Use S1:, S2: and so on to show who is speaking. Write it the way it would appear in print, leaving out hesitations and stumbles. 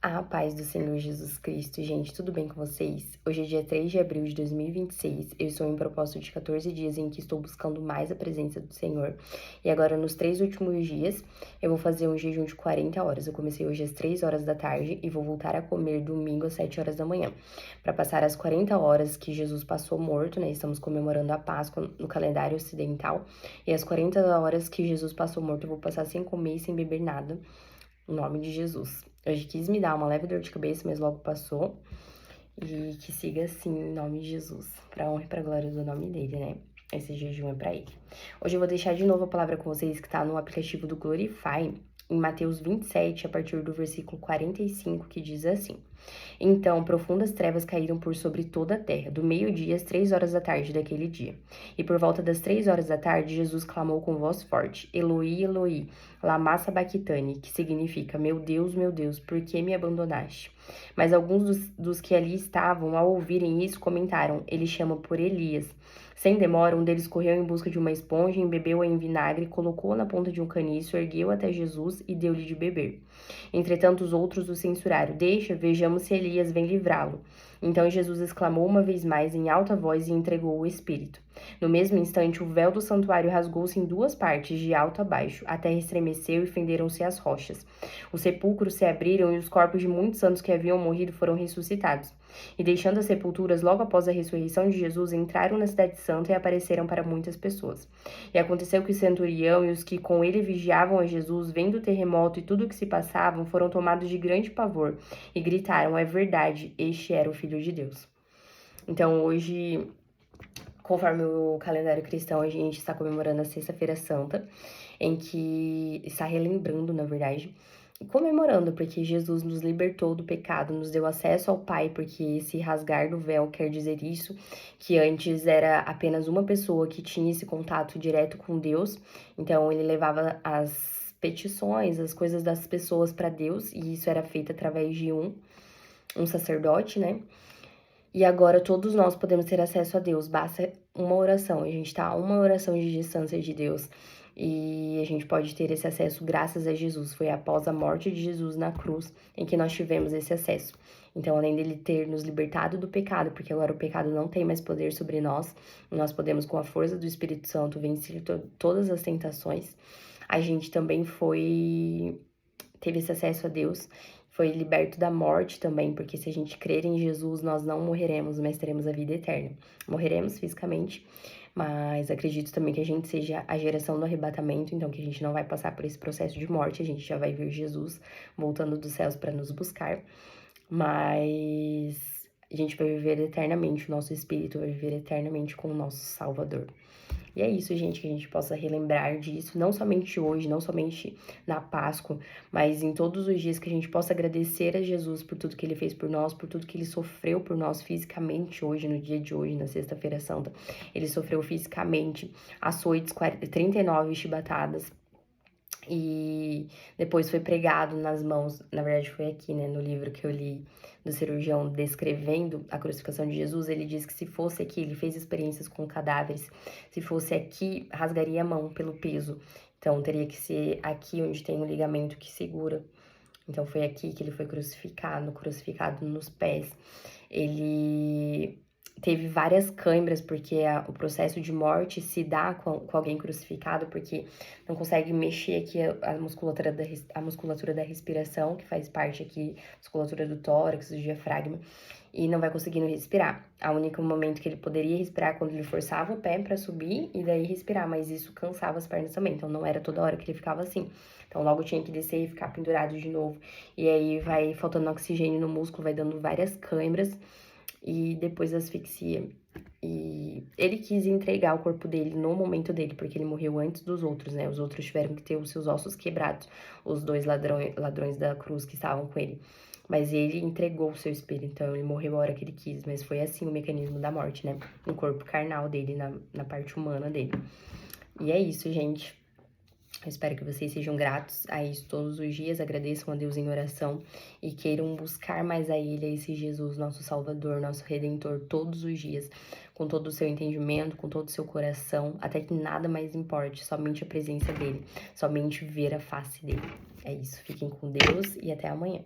S1: A paz do Senhor Jesus Cristo, gente, tudo bem com vocês? Hoje é dia 3 de abril de 2026, eu estou em propósito de 14 dias em que estou buscando mais a presença do Senhor. E agora, nos 3 últimos dias, eu vou fazer um jejum de 40 horas. Eu comecei hoje às 3 horas da tarde e vou voltar a comer domingo às 7 horas da manhã, para passar as 40 horas que Jesus passou morto, né? Estamos comemorando a Páscoa no calendário ocidental, e as 40 horas que Jesus passou morto eu vou passar sem comer e sem beber nada, em nome de Jesus. Hoje quis me dar uma leve dor de cabeça, mas logo passou. E que siga assim, em nome de Jesus. Pra honra e pra glória do nome dele, né? Esse jejum é pra ele. Hoje eu vou deixar de novo a palavra com vocês que tá no aplicativo do Glorify, em Mateus 27, a partir do versículo 45, que diz assim: Então, profundas trevas caíram por sobre toda a terra, do meio-dia às 3 horas da tarde daquele dia. E por volta das 3 horas da tarde, Jesus clamou com voz forte: Eloi, Eloi, lama sabachthani, que significa: meu Deus, por que me abandonaste? Mas alguns dos que ali estavam, ao ouvirem isso, comentaram: Ele chama por Elias. Sem demora, um deles correu em busca de uma esponja, embebeu-a em vinagre, colocou-a na ponta de um caniço, ergueu até Jesus e deu-lhe de beber. Entretanto, os outros o censuraram: Deixa, vejamos se Elias vem livrá-lo. Então Jesus exclamou uma vez mais em alta voz e entregou o Espírito. No mesmo instante, o véu do santuário rasgou-se em duas partes, de alto a baixo. A terra estremeceu e fenderam-se as rochas. Os sepulcros se abriram e os corpos de muitos santos que haviam morrido foram ressuscitados. E deixando as sepulturas logo após a ressurreição de Jesus, entraram na cidade santa e apareceram para muitas pessoas. E aconteceu que o centurião e os que com ele vigiavam a Jesus, vendo o terremoto e tudo o que se passava, foram tomados de grande pavor e gritaram: É verdade, este era o Filho de Deus. Então hoje, conforme o calendário cristão, a gente está comemorando a Sexta-feira Santa, em que está relembrando, na verdade, e comemorando, porque Jesus nos libertou do pecado, nos deu acesso ao Pai, porque esse rasgar do véu quer dizer isso, que antes era apenas uma pessoa que tinha esse contato direto com Deus, então ele levava as petições, as coisas das pessoas para Deus, e isso era feito através de um sacerdote, né? E agora todos nós podemos ter acesso a Deus, basta uma oração. A gente tá a uma oração de distância de Deus e a gente pode ter esse acesso graças a Jesus. Foi após a morte de Jesus na cruz em que nós tivemos esse acesso. Então, além dele ter nos libertado do pecado, porque agora o pecado não tem mais poder sobre nós, nós podemos, com a força do Espírito Santo, vencer todas as tentações. A gente também teve esse acesso a Deus, foi liberto da morte também, porque se a gente crer em Jesus, nós não morreremos, mas teremos a vida eterna. Morreremos fisicamente, mas acredito também que a gente seja a geração do arrebatamento, então que a gente não vai passar por esse processo de morte, a gente já vai ver Jesus voltando dos céus para nos buscar, mas a gente vai viver eternamente, o nosso espírito vai viver eternamente com o nosso Salvador. E é isso, gente, que a gente possa relembrar disso, não somente hoje, não somente na Páscoa, mas em todos os dias, que a gente possa agradecer a Jesus por tudo que ele fez por nós, por tudo que ele sofreu por nós fisicamente hoje, no dia de hoje, na Sexta-feira Santa. Ele sofreu fisicamente açoites, 39 chibatadas, e depois foi pregado nas mãos, na verdade foi aqui, né, no livro que eu li do cirurgião descrevendo a crucificação de Jesus, ele diz que se fosse aqui, ele fez experiências com cadáveres, se fosse aqui, rasgaria a mão pelo peso, então teria que ser aqui onde tem o ligamento que segura, então foi aqui que ele foi crucificado nos pés. Ele teve várias câimbras, porque o processo de morte se dá com alguém crucificado, porque não consegue mexer aqui a musculatura da respiração, que faz parte aqui, musculatura do tórax, do diafragma, e não vai conseguindo respirar. O único momento que ele poderia respirar é quando ele forçava o pé para subir e daí respirar, mas isso cansava as pernas também, então não era toda hora que ele ficava assim. Então logo tinha que descer e ficar pendurado de novo, e aí vai faltando oxigênio no músculo, vai dando várias câimbras, e depois asfixia. E ele quis entregar o corpo dele no momento dele, porque ele morreu antes dos outros, né? Os outros tiveram que ter os seus ossos quebrados, os dois ladrões da cruz que estavam com ele. Mas ele entregou o seu espírito, então ele morreu a hora que ele quis, mas foi assim o mecanismo da morte, né? No corpo carnal dele, na parte humana dele. E é isso, gente. Eu espero que vocês sejam gratos a isso todos os dias, agradeçam a Deus em oração e queiram buscar mais a Ele, a esse Jesus, nosso Salvador, nosso Redentor, todos os dias, com todo o seu entendimento, com todo o seu coração, até que nada mais importe, somente a presença dEle, somente ver a face dEle. É isso, fiquem com Deus e até amanhã.